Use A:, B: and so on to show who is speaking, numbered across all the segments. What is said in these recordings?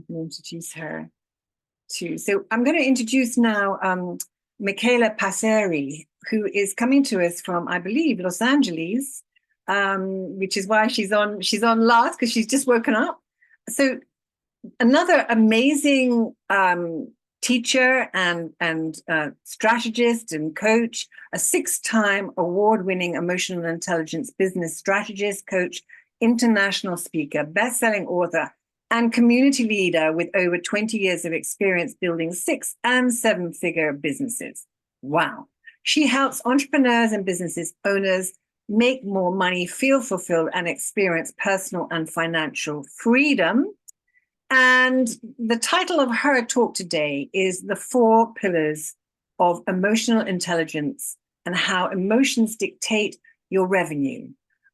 A: can introduce her too. So I'm going to introduce now Michaela Passeri, who is coming to us from, I believe, Los Angeles, which is why she's on last, because she's just woken up. So another amazing teacher and strategist and coach, a 6-time award-winning emotional intelligence business strategist, coach, international speaker, best-selling author, and community leader with over 20 years of experience building 6- and 7-figure businesses. Wow. She helps entrepreneurs and businesses owners make more money, feel fulfilled, and experience personal and financial freedom. And the title of her talk today is The 4 Pillars of Emotional Intelligence and How Emotions Dictate Your Revenue.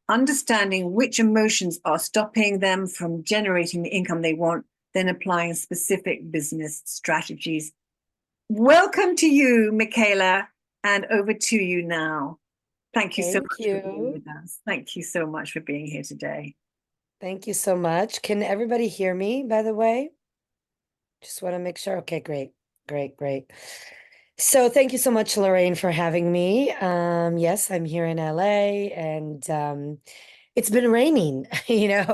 A: Understanding which emotions are stopping them from generating the income they want, then applying specific business strategies. Welcome to you, Michaela, and over to you now. Thank you so much for being with us. Thank you so much for being here today.
B: Thank you so much. Can everybody hear me, by the way? Just want to make sure. Okay, great. So thank you so much, Lorraine, for having me. Yes, I'm here in LA, and it's been raining,
A: weirdly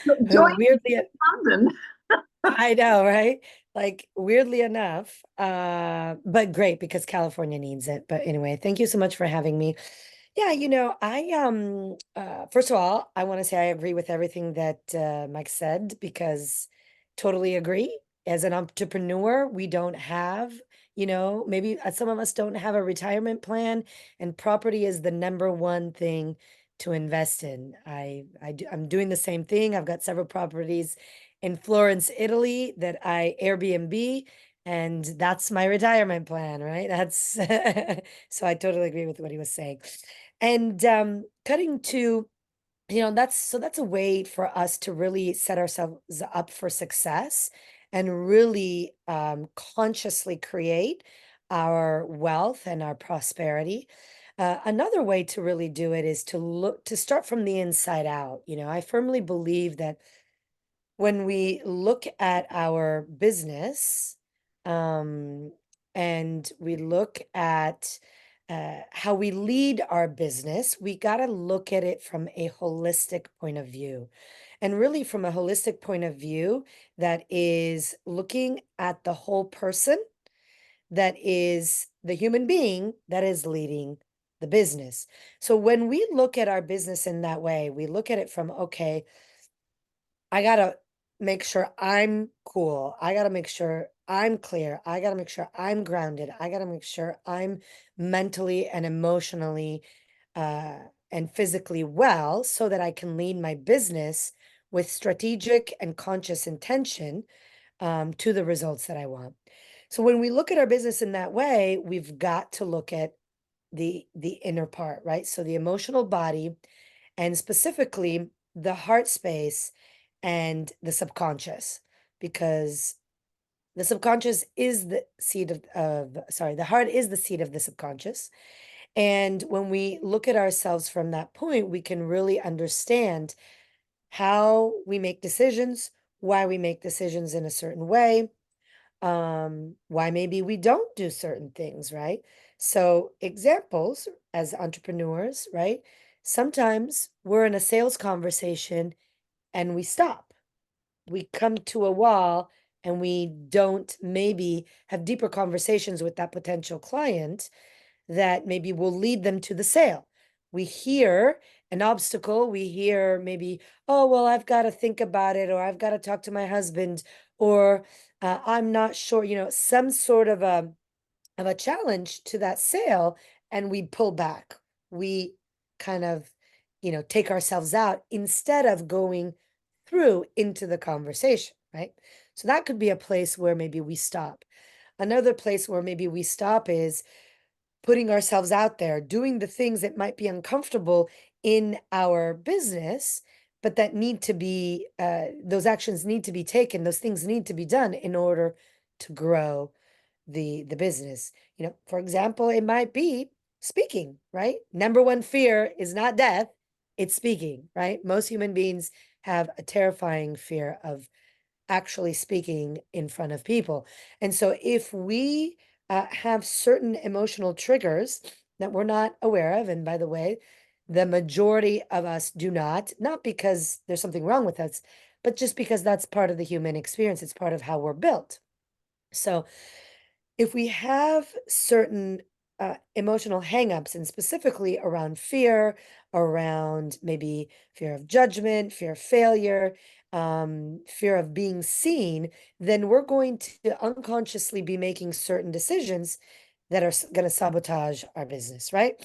A: London.
B: I know, right? Like weirdly enough, but great because California needs it. But anyway, thank you so much for having me. Yeah, I first of all, I want to say I agree with everything that Mike said because totally agree. As an entrepreneur, we don't have, maybe some of us don't have a retirement plan, and property is the number one thing to invest in. I'm doing the same thing. I've got several properties in Florence, Italy that I Airbnb, and that's my retirement plan, right? That's so I totally agree with what he was saying. And cutting to, that's a way for us to really set ourselves up for success and really consciously create our wealth and our prosperity. Another way to really do it is to start from the inside out. I firmly believe that when we look at our business, and we look at how we lead our business, we got to look at it from a holistic point of view. And really, from a holistic point of view, that is looking at the whole person, that is the human being that is leading the business. So when we look at our business in that way, we look at it from, okay, I got to make sure I'm cool. I got to make sure I'm clear. I got to make sure I'm grounded. I got to make sure I'm mentally and emotionally and physically well so that I can lead my business with strategic and conscious intention to the results that I want. So when we look at our business in that way, we've got to look at the inner part, right? So the emotional body, and specifically the heart space and the subconscious, because the subconscious is the seat the heart is the seat of the subconscious. And when we look at ourselves from that point, we can really understand how we make decisions, why we make decisions in a certain way, why maybe we don't do certain things, right? So examples as entrepreneurs, right? Sometimes we're in a sales conversation and we stop. We come to a wall and we don't maybe have deeper conversations with that potential client that maybe will lead them to the sale. We hear an obstacle, we hear maybe, oh, well, I've got to think about it, or I've got to talk to my husband, or I'm not sure, some sort of a challenge to that sale, and we pull back. We kind of, take ourselves out instead of going through into the conversation, right? So that could be a place where maybe we stop. Another place where maybe we stop is putting ourselves out there, doing the things that might be uncomfortable in our business, but that need to be, those actions need to be taken, those things need to be done in order to grow the business. For example, it might be speaking, right? Number one fear is not death, it's speaking, right? Most human beings have a terrifying fear of actually speaking in front of people. And so if we have certain emotional triggers that we're not aware of, and by the way, the majority of us do not because there's something wrong with us, but just because that's part of the human experience. It's part of how we're built. So if we have certain emotional hangups, and specifically around fear, around maybe fear of judgment, fear of failure, fear of being seen, then we're going to unconsciously be making certain decisions that are going to sabotage our business, right?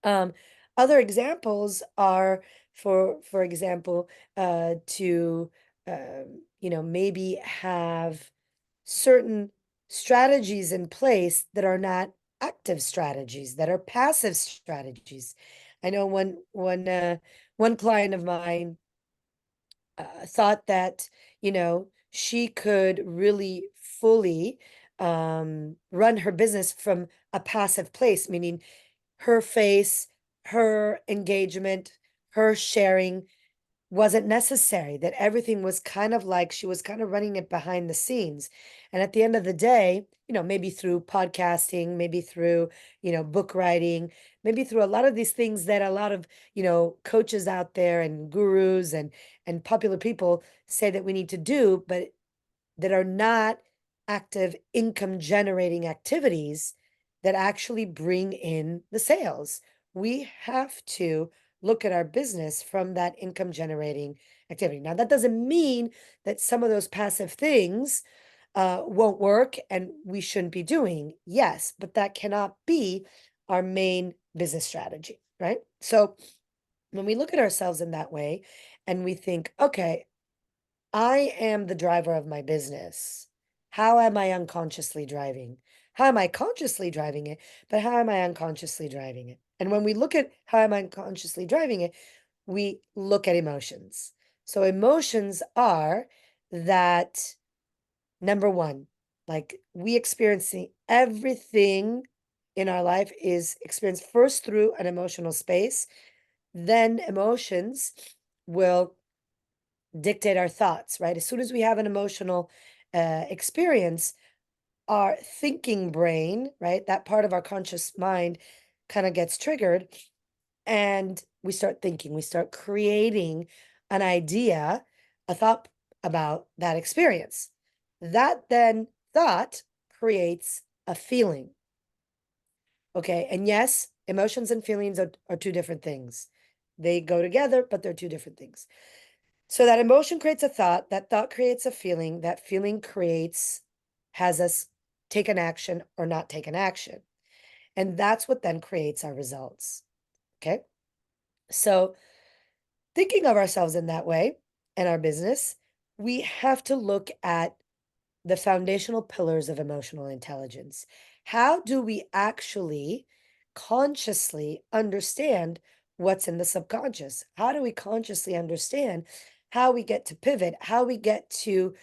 B: Um, Other examples are, for example, to maybe have certain strategies in place that are not active strategies, that are passive strategies. I know one client of mine thought that, she could really fully run her business from a passive place, meaning her face, her engagement, her sharing wasn't necessary, that everything was kind of like she was kind of running it behind the scenes. And at the end of the day, maybe through podcasting, maybe through, book writing, maybe through a lot of these things that a lot of, coaches out there and gurus and popular people say that we need to do, but that are not active income generating activities that actually bring in the sales. We have to look at our business from that income generating activity. Now, that doesn't mean that some of those passive things won't work and we shouldn't be doing. Yes, but that cannot be our main business strategy, right? So when we look at ourselves in that way and we think, okay, I am the driver of my business. How am I unconsciously driving? How am I consciously driving it? But how am I unconsciously driving it? And when we look at how am I unconsciously driving it, we look at emotions. So emotions are that number one, like we experiencing everything in our life is experienced first through an emotional space, then emotions will dictate our thoughts, right? As soon as we have an emotional experience, our thinking brain, right, that part of our conscious mind kind of gets triggered and we start thinking, we start creating an idea, a thought about that experience. That then thought creates a feeling. Okay. And yes, emotions and feelings are two different things. They go together, but they're two different things. So that emotion creates a thought, that thought creates a feeling, that feeling has us take an action or not take an action. And that's what then creates our results. Okay. So thinking of ourselves in that way and our business, we have to look at the foundational pillars of emotional intelligence. How do we actually consciously understand what's in the subconscious? How do we consciously understand how we get to pivot, how we get to,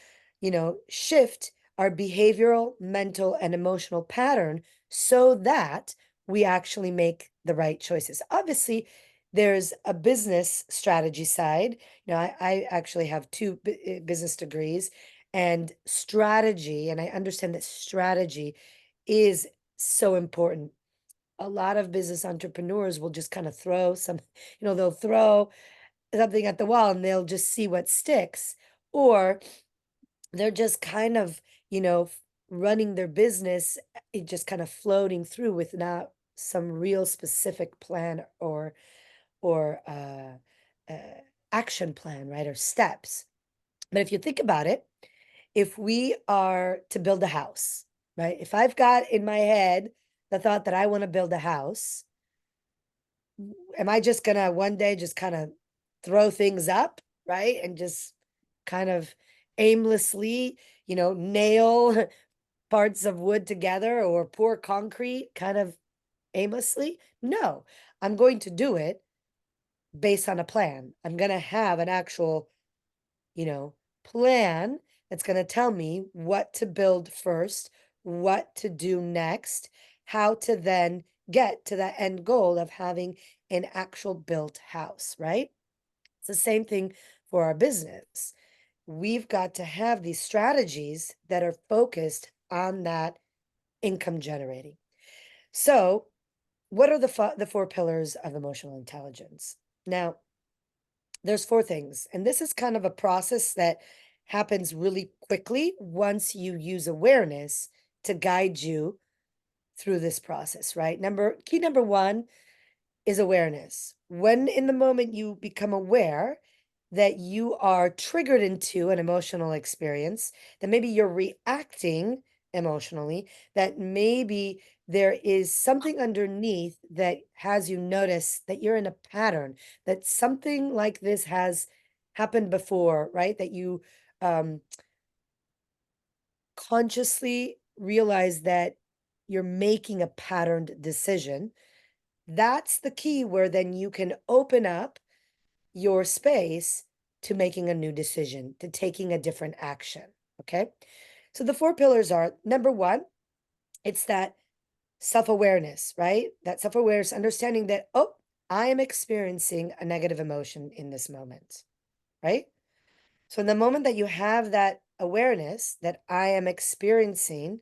B: shift our behavioral, mental, and emotional pattern so that we actually make the right choices? Obviously, there's a business strategy side. I actually have two business degrees and strategy, and I understand that strategy is so important. A lot of business entrepreneurs will just kind of throw some, they'll throw something at the wall and they'll just see what sticks, or they're just kind of, running their business, it just kind of floating through with not some real specific plan or action plan, right? Or steps. But if you think about it, if we are to build a house, right? If I've got in my head the thought that I want to build a house, am I just going to one day just kind of throw things up, right? And just kind of aimlessly, nail parts of wood together or pour concrete kind of aimlessly? No, I'm going to do it based on a plan. I'm going to have an actual plan that's going to tell me what to build first, what to do next, how to then get to that end goal of having an actual built house, right? It's the same thing for our business. we've got to have these strategies that are focused on that income generating. So, what are the four pillars of emotional intelligence? Now, there's four things, and this is kind of a process that happens really quickly once you use awareness to guide you through this process, right? Key number one is awareness. When in the moment you become aware that you are triggered into an emotional experience, that maybe you're reacting emotionally, that maybe there is something underneath that has you notice that you're in a pattern, that something like this has happened before, right? That you um, consciously realize that you're making a patterned decision. That's the key where then you can open up your space to making a new decision, to taking a different action. Okay. So the four pillars are number one, it's that self awareness, right? That self awareness, understanding that, oh, I am experiencing a negative emotion in this moment, right? So in the moment that you have that awareness that I am experiencing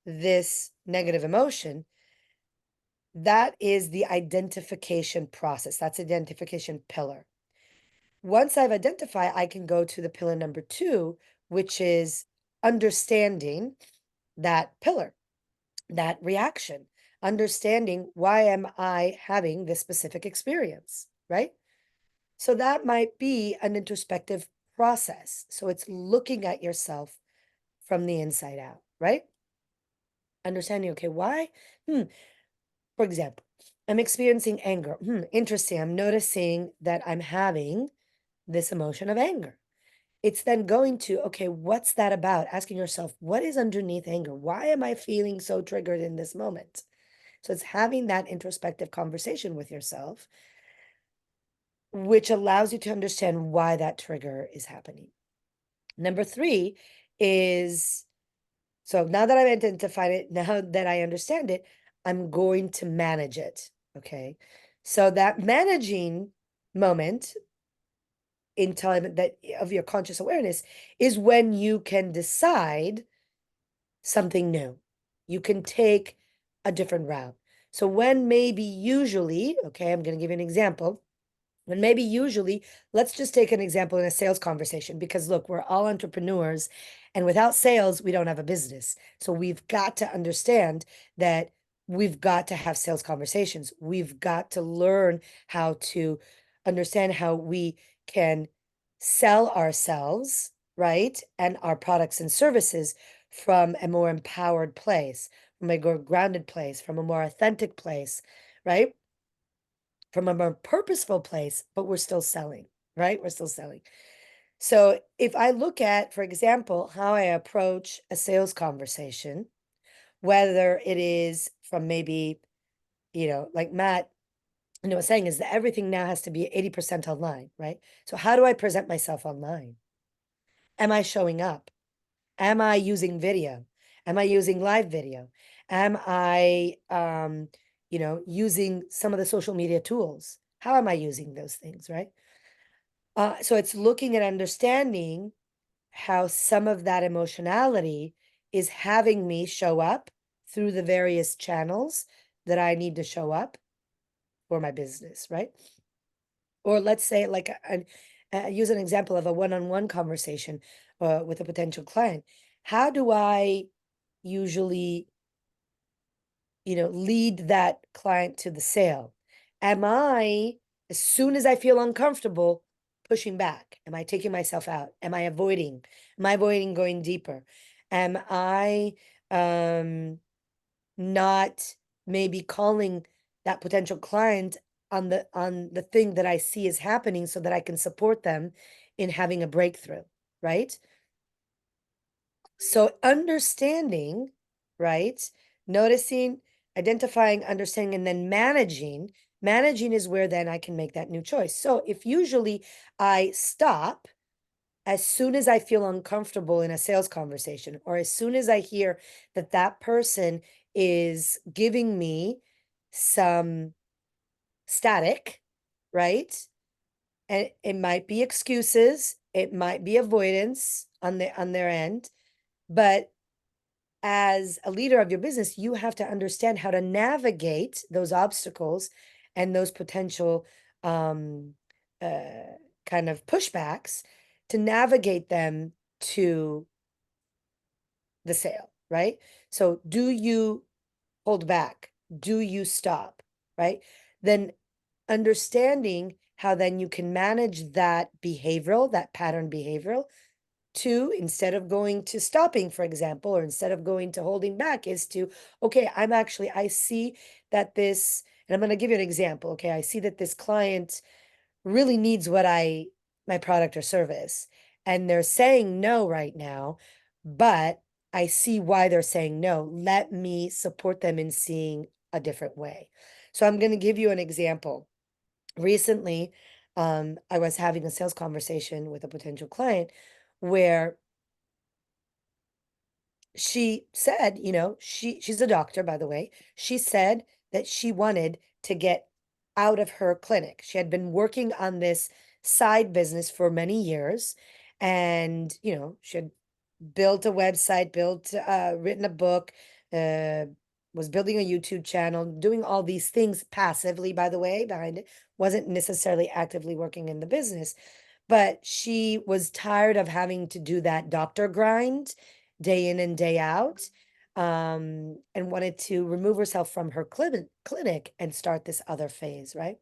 B: this negative emotion, that is the identification process. That's identification pillar. Once I've identified, I can go to the pillar number two, which is understanding that pillar, that reaction, understanding why am I having this specific experience, right? So that might be an introspective process. So it's looking at yourself from the inside out, right? Understanding, okay, why? For example, I'm experiencing anger. Interesting. I'm noticing that I'm having this emotion of anger. It's then going to, okay, what's that about? Asking yourself, what is underneath anger? Why am I feeling so triggered in this moment? So it's having that introspective conversation with yourself, which allows you to understand why that trigger is happening. Number three is, so now that I've identified it, now that I understand it, I'm going to manage it. Okay. So that managing moment in time that of your conscious awareness is when you can decide something new. You can take a different route. So when maybe usually, okay, I'm going to give you an example. When maybe usually, let's just take an example in a sales conversation because look, we're all entrepreneurs and without sales, we don't have a business. So we've got to understand that we've got to have sales conversations. We've got to learn how to understand how we can sell ourselves, right? And our products and services from a more empowered place, from a more grounded place, from a more authentic place, right? From a more purposeful place, but we're still selling, right? We're still selling. So if I look at, for example, how I approach a sales conversation, whether it is from maybe, like Matt, was saying is that everything now has to be 80% online, right? So how do I present myself online? Am I showing up? Am I using video? Am I using live video? Am I, using some of the social media tools? How am I using those things, right? So it's looking at understanding how some of that emotionality is having me show up through the various channels that I need to show up for my business, right? Or let's say, like, use an example of a one-on-one conversation with a potential client. How do I usually, lead that client to the sale? Am I, as soon as I feel uncomfortable, pushing back? Am I taking myself out? Am I avoiding? Am I avoiding going deeper? Am I not maybe calling that potential client on the thing that I see is happening so that I can support them in having a breakthrough, right? So understanding, right? Noticing, identifying, understanding, and then managing. Managing is where then I can make that new choice. So if usually I stop as soon as I feel uncomfortable in a sales conversation, or as soon as I hear that that person is giving me some static, right? And it might be excuses, it might be avoidance on their end, but as a leader of your business, you have to understand how to navigate those obstacles and those potential um, uh, kind of pushbacks to navigate them to the sale, right? So, do you hold back? Do you stop? Right? Then understanding how then you can manage that behavioral, that pattern behavioral, to instead of going to stopping, for example, or instead of going to holding back, is to, okay, I see that this, and I'm going to give you an example. Okay, I see that this client really needs my product or service, and they're saying no right now, but I see why they're saying no. Let me support them in seeing a different way. So I'm going to give you an example. Recently, I was having a sales conversation with a potential client where she said, she's a doctor, by the way. She said that she wanted to get out of her clinic. She had been working on this side business for many years, and she had built a website, written a book, uh, was building a YouTube channel, doing all these things passively, by the way, behind it, wasn't necessarily actively working in the business. But she was tired of having to do that doctor grind day in and day out, and wanted to remove herself from her clinic and start this other phase, right?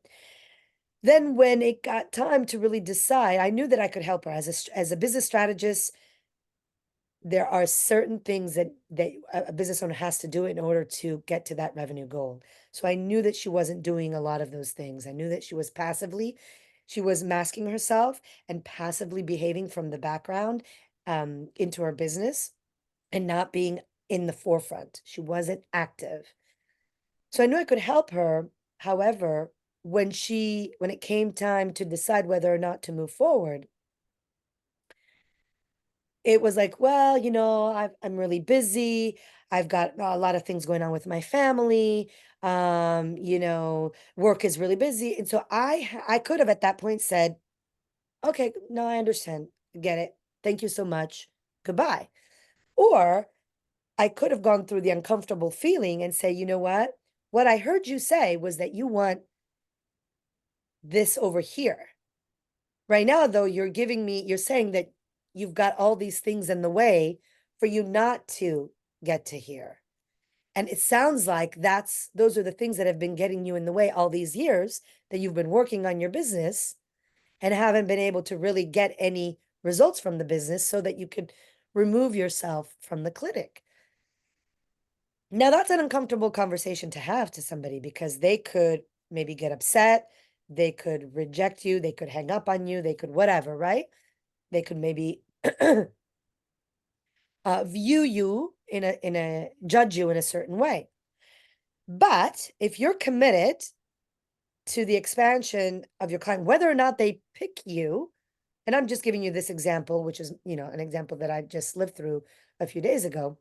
B: Then, when it got time to really decide, I knew that I could help her as a business strategist. There are certain things that a business owner has to do in order to get to that revenue goal. So I knew that she wasn't doing a lot of those things. I knew that she was masking herself and passively behaving from the background into her business and not being in the forefront. She wasn't active. So I knew I could help her. However, when it came time to decide whether or not to move forward, it was like, well, I'm really busy. I've got a lot of things going on with my family. Work is really busy. And so I could have at that point said, okay, no, I understand. Get it. Thank you so much. Goodbye. Or I could have gone through the uncomfortable feeling and say, you know what? What I heard you say was that you want this over here. Right now, though, you're saying that you've got all these things in the way for you not to get to here. And it sounds like those are the things that have been getting you in the way all these years that you've been working on your business and haven't been able to really get any results from the business so that you could remove yourself from the clinic. Now, that's an uncomfortable conversation to have to somebody because they could maybe get upset, they could reject you, they could hang up on you, they could whatever, right? They could maybe view you judge you in a certain way. But if you're committed to the expansion of your client, whether or not they pick you, and I'm just giving you this example, which is, an example that I just lived through a few days ago.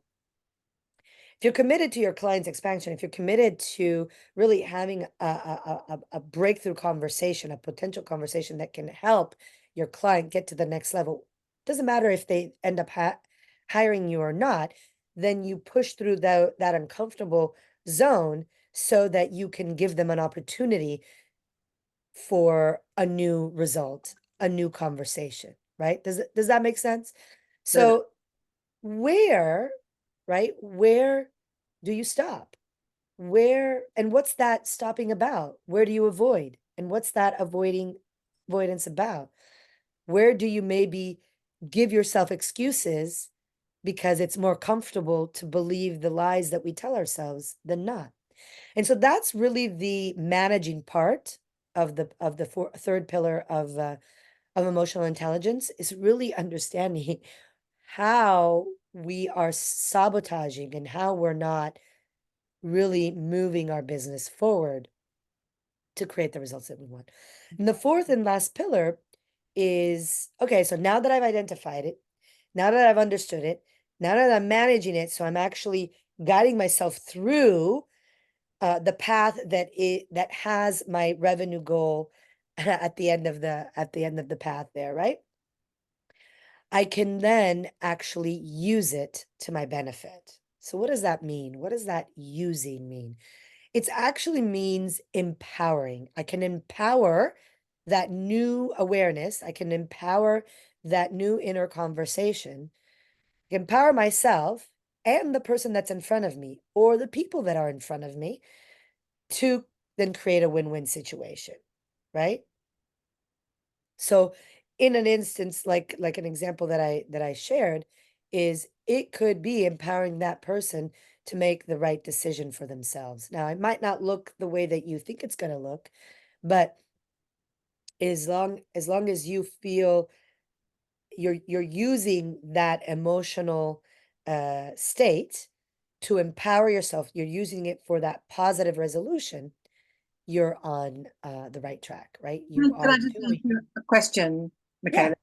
B: If you're committed to your client's expansion, if you're committed to really having a breakthrough conversation, a potential conversation that can help your client get to the next level, doesn't matter if they end up hiring you or not, then you push through that uncomfortable zone so that you can give them an opportunity for a new result, a new conversation, right? Does that make sense?
A: So
B: So where, right? Where do you stop? And what's that stopping about? Where do you avoid? And what's that avoidance about? Where do you maybe give yourself excuses because it's more comfortable to believe the lies that we tell ourselves than not? And so that's really the managing part of the third pillar of emotional intelligence, is really understanding how we are sabotaging and how we're not really moving our business forward to create the results that we want. And the fourth and last pillar is, okay, so now that I've identified it, now that I've understood it, now that I'm managing it, so I'm actually guiding myself through the path that has my revenue goal at the end of the path there, right? I can then actually use it to my benefit. So what does that mean? What does that using mean? It actually means empowering. I can empower that new awareness. I can empower that new inner conversation. I can empower myself and the person that's in front of me or the people that are in front of me to then create a win-win situation, right? So in an instance like an example that I shared is it could be empowering that person to make the right decision for themselves. Now, it might not look the way that you think it's going to look, but as long as you feel you're using that emotional state to empower yourself, you're using it for that positive resolution, you're on the right track, right? You
A: Can
B: are
A: I just ask
B: doing.
A: you a question,
B: Yeah.
A: Michaela?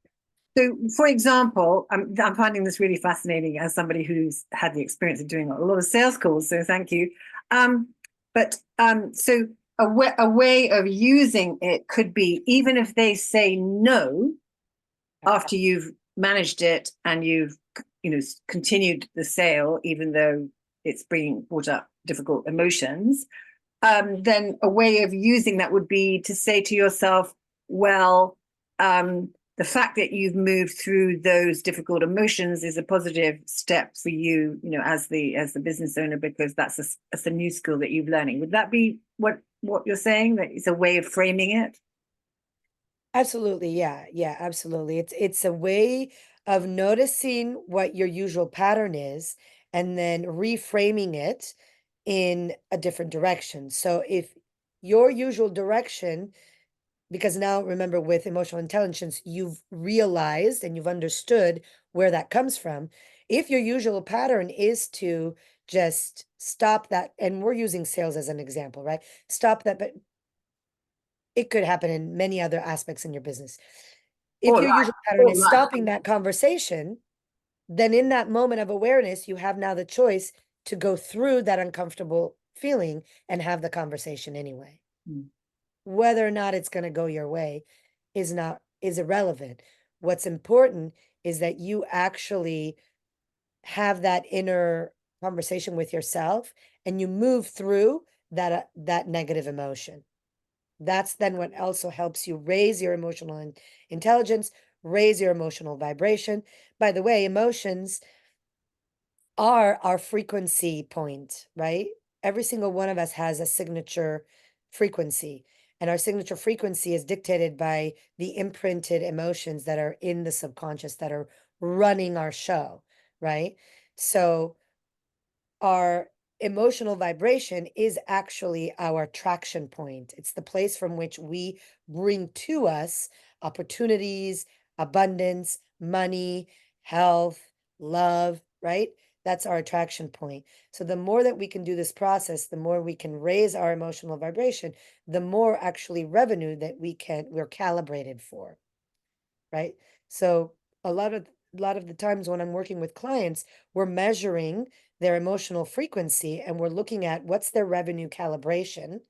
A: So, for example, I'm finding this really fascinating as somebody who's had the experience of doing a lot of sales calls. So, thank you. So a way of using it could be even if they say no after you've managed it and you've continued the sale, even though it's brought up difficult emotions. Then a way of using that would be to say to yourself, well, the fact that you've moved through those difficult emotions is a positive step for you, as the business owner, because that's a new skill that you've learning. Would that be what you're saying? That it's a way of framing it?
B: Absolutely. Yeah. Yeah, absolutely. It's a way of noticing what your usual pattern is and then reframing it in a different direction. So if your usual direction, because now remember with emotional intelligence, you've realized and you've understood where that comes from. If your usual pattern is to just stop that, and we're using sales as an example, right? Stop that, but it could happen in many other aspects in your business. If
A: Or
B: your
A: life,
B: usual pattern
A: or
B: is
A: life.
B: stopping that conversation, then in that moment of awareness, you have now the choice to go through that uncomfortable feeling and have the conversation anyway.
A: Mm.
B: Whether or not it's going to go your way is irrelevant. What's important is that you actually have that inner conversation with yourself and you move through that negative emotion. That's then what also helps you raise your emotional intelligence, raise your emotional vibration. By the way, emotions are our frequency point, right? Every single one of us has a signature frequency, and our signature frequency is dictated by the imprinted emotions that are in the subconscious that are running our show, right? So our emotional vibration is actually our traction point. It's the place from which we bring to us opportunities, abundance, money, health, love, right? That's our attraction point. So the more that we can do this process, the more we can raise our emotional vibration, the more actually revenue that we're calibrated for, right? So a lot of the times when I'm working with clients, we're measuring their emotional frequency and we're looking at what's their revenue calibration.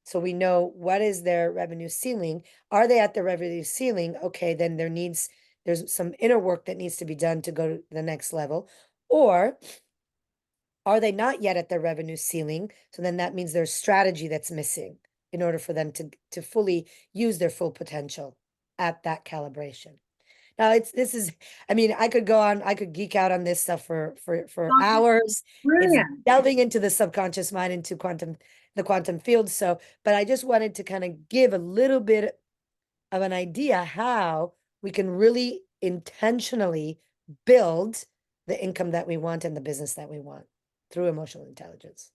B: So we know what is their revenue ceiling. Are they at the revenue ceiling? Okay, then there's some inner work that needs to be done to go to the next level. Or are they not yet at their revenue ceiling? So then that means there's strategy that's missing in order for them to fully use their full potential at that calibration. Now it's this is I mean, I could go on, I could geek out on this stuff for hours. It's
A: Brilliant.
B: delving into the subconscious mind, into the quantum field. So, but I just wanted to kind of give a little bit of an idea how we can really intentionally build the income that we want and the business that we want through emotional intelligence.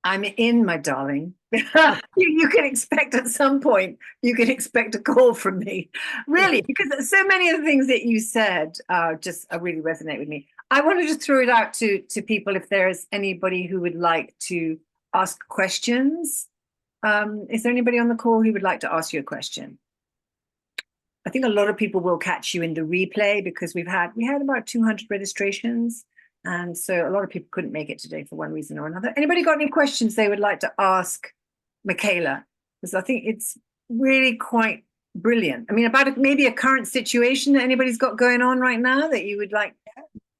A: I'm in, my darling. You can expect at some point, you can expect a call from me. Really, because so many of the things that you said just really resonate with me. I want to just throw it out to people if there is anybody who would like to ask questions. Is there anybody on the call who would like to ask you a question? I think a lot of people will catch you in the replay because we had about 200 registrations. And so a lot of people couldn't make it today for one reason or another. Anybody got any questions they would like to ask Michaela? Because I think it's really quite brilliant. I mean, about maybe a current situation that anybody's got going on right now that you would like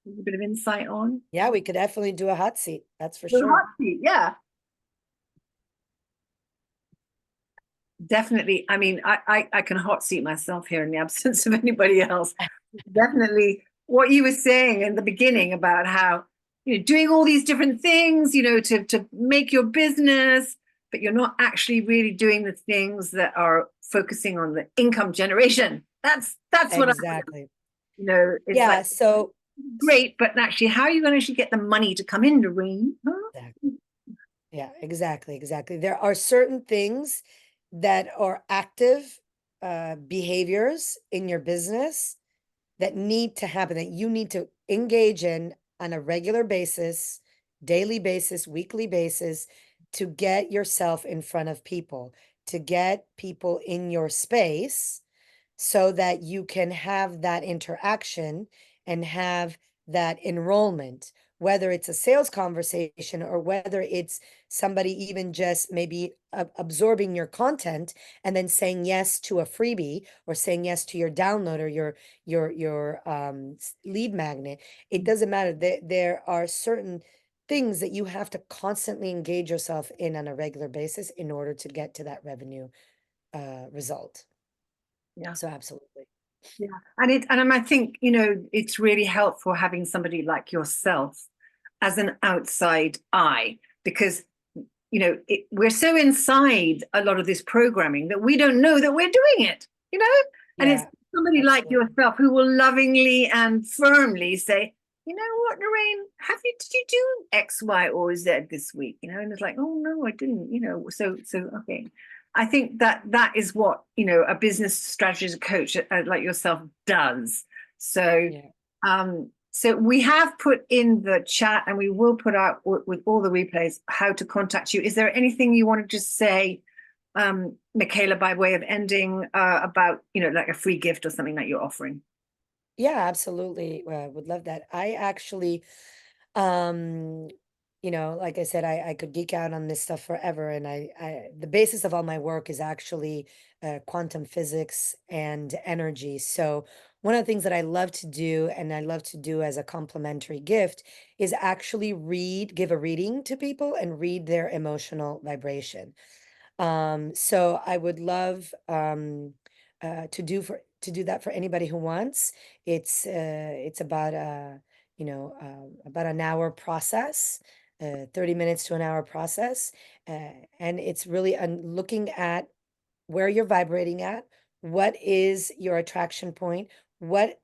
A: a bit of insight on.
B: Yeah, we could definitely do a hot seat. That's for
A: The
B: sure.
A: hot seat, yeah. Definitely. I mean, I can hot seat myself here in the absence of anybody else. Definitely what you were saying in the beginning about how, doing all these different things, to make your business, but you're not actually really doing the things that are focusing on the income generation. That's what I,
B: Exactly.
A: it's
B: Yeah,
A: like
B: so
A: great, but actually, how are you going to actually get the money to come in the ring? Huh?
B: exactly. Yeah, exactly, exactly. There are certain things that are active behaviors in your business that need to happen, that you need to engage in on a regular basis, daily basis, weekly basis, to get yourself in front of people, to get people in your space so that you can have that interaction and have that enrollment, whether it's a sales conversation or whether it's somebody even just maybe absorbing your content and then saying yes to a freebie or saying yes to your download or your lead magnet. It doesn't matter. There are certain things that you have to constantly engage yourself in on a regular basis in order to get to that revenue result.
A: Yeah.
B: So absolutely.
A: Yeah. And I think, it's really helpful having somebody like yourself as an outside eye because, we're so inside a lot of this programming that we don't know that we're doing it, and it's
B: Yeah,
A: somebody like
B: absolutely.
A: yourself who will lovingly and firmly say, you know what, Lorraine, did you do X, Y, or Z this week? And it's like, oh no, I didn't, so okay. I think that that is what a business strategist coach like yourself does. So,
B: Yeah.
A: so we have put in the chat, and we will put out with all the replays how to contact you. Is there anything you want to just say, Michaela, by way of ending, about like a free gift or something that you're offering?
B: Yeah, absolutely. Would love that. I actually, um, like I said, I could geek out on this stuff forever. And the basis of all my work is actually quantum physics and energy. So one of the things that I love to do, and I love to do as a complimentary gift, is actually give a reading to people and read their emotional vibration. So I would love to do that for anybody who wants. It's about about an hour process, 30 minutes to an hour process, and it's really looking at where you're vibrating at, what is your attraction point, what's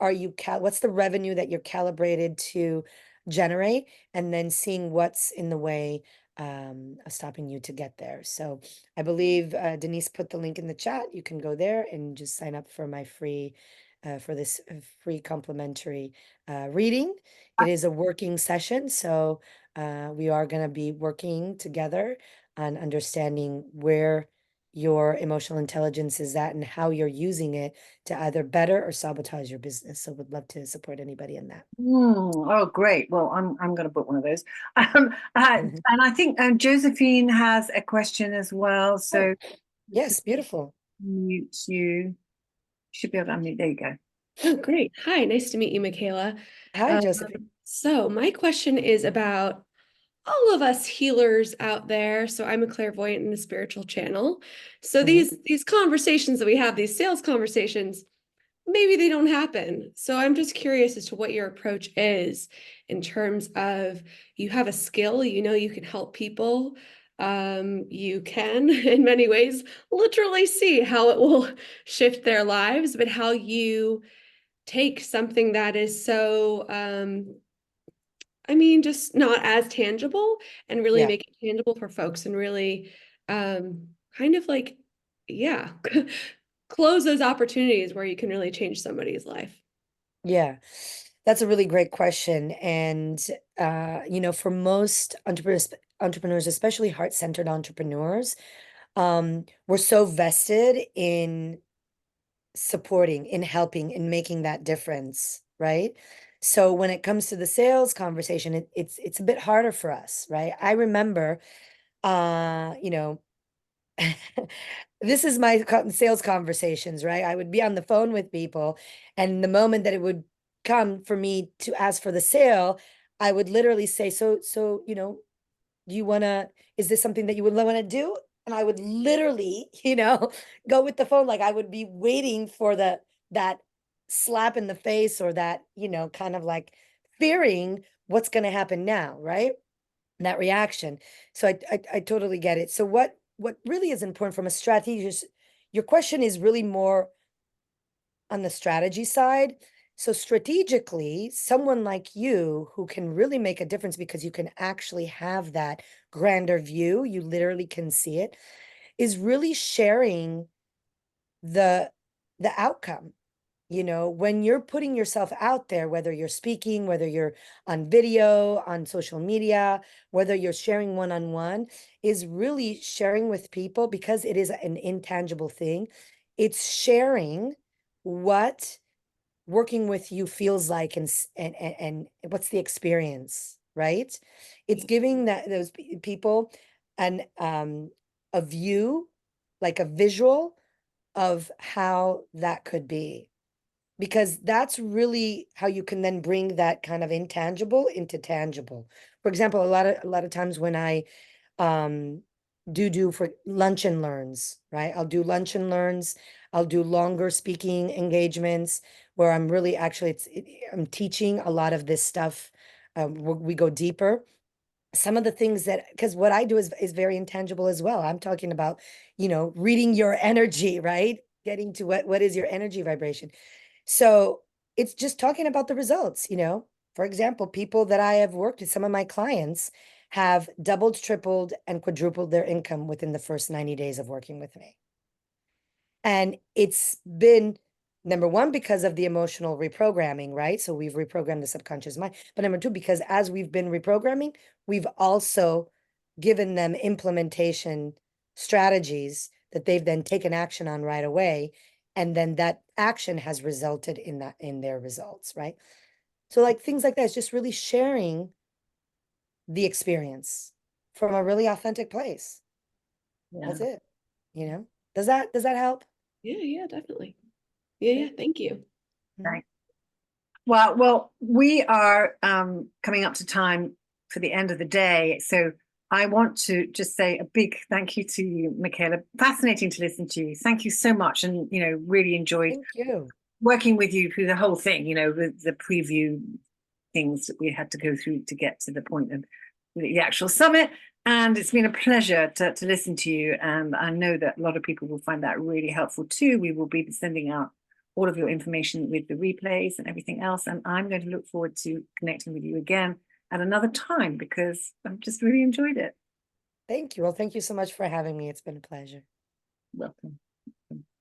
B: the revenue that you're calibrated to generate, and then seeing what's in the way of stopping you to get there. So I believe Denise put the link in the chat. You can go there and just sign up for my free for this free complimentary reading. It is a working session, so we are going to be working together on understanding where your emotional intelligence is at and how you're using it to either better or sabotage your business. So would love to support anybody in that.
A: Oh, great. Well, I'm going to book one of those.
B: Mhm.
A: And I think Josephine has a question as well.
B: Oh,
A: So
B: yes, beautiful.
A: you should be able to unmute. There you go.
C: Oh, great. Hi, nice to meet you, Michaela.
B: Hi,
C: Um,
B: Josephine.
C: so my question is about all of us healers out there. So I'm a clairvoyant in the spiritual channel. So
B: Mhm.
C: these conversations that we have, these sales conversations, maybe they don't happen. So I'm just curious as to what your approach is in terms of you have a skill, you can help people. You can, in many ways, literally see how it will shift their lives, but how you take something that is so just not as tangible and really
B: Yeah.
C: make it tangible for folks and really kind of like, yeah, close those opportunities where you can really change somebody's life.
B: Yeah. That's a really great question. And for most entrepreneurs, especially heart-centered entrepreneurs, we're so vested in supporting, in helping, in making that difference, right? So when it comes to the sales conversation, it's a bit harder for us, right? I remember, uh, you know, this is my sales conversations, right? I would be on the phone with people, and the moment that it would come for me to ask for the sale, I would literally say, so, do you want to, is this something that you would want to do? And I would literally, go with the phone. Like I would be waiting for that slap in the face, or that, kind of like fearing what's going to happen now, right? That reaction. So I totally get it. So what really is important from a strategy, your question is really more on the strategy side. So strategically, someone like you who can really make a difference because you can actually have that grander view, you literally can see it, is really sharing the outcome. When you're putting yourself out there, whether you're speaking, whether you're on video, on social media, whether you're sharing one-on-one, is really sharing with people, because it is an intangible thing. It's sharing what working with you feels like, and what's the experience, right? It's giving those people an a view, like a visual of how that could be, because that's really how you can then bring that kind of intangible into tangible. For example, a lot of times when I um do for lunch and learns, right? I'll do lunch and learns, I'll do longer speaking engagements where I'm really actually I'm teaching a lot of this stuff. We go deeper. Some of the things that, because what I do is very intangible as well. I'm talking about, reading your energy, right? Getting to what is your energy vibration. So it's just talking about the results. For example, people that I have worked with, some of my clients have doubled, tripled, and quadrupled their income within the first 90 days of working with me. And it's been, number one, because of the emotional reprogramming, right? So we've reprogrammed the subconscious mind. But number two, because as we've been reprogramming, we've also given them implementation strategies that they've then taken action on right away. And then that action has resulted in their results, right? So like things like that, it's just really sharing the experience from a really authentic place.
A: Yeah.
B: That's it. Does that help?
C: Yeah, definitely. Yeah, thank you.
A: Right. Well, we are coming up to time for the end of the day. So I want to just say a big thank you to you, Michaela. Fascinating to listen to you. Thank you so much. And, really enjoyed
B: Thank you.
A: working with you through the whole thing, with the preview things that we had to go through to get to the point of the actual summit. And it's been a pleasure to listen to you. And I know that a lot of people will find that really helpful too. We will be sending out all of your information with the replays and everything else. And I'm going to look forward to connecting with you again at another time, because I've just really enjoyed it.
B: Thank you. Well, thank you so much for having me. It's been a pleasure.
A: Welcome.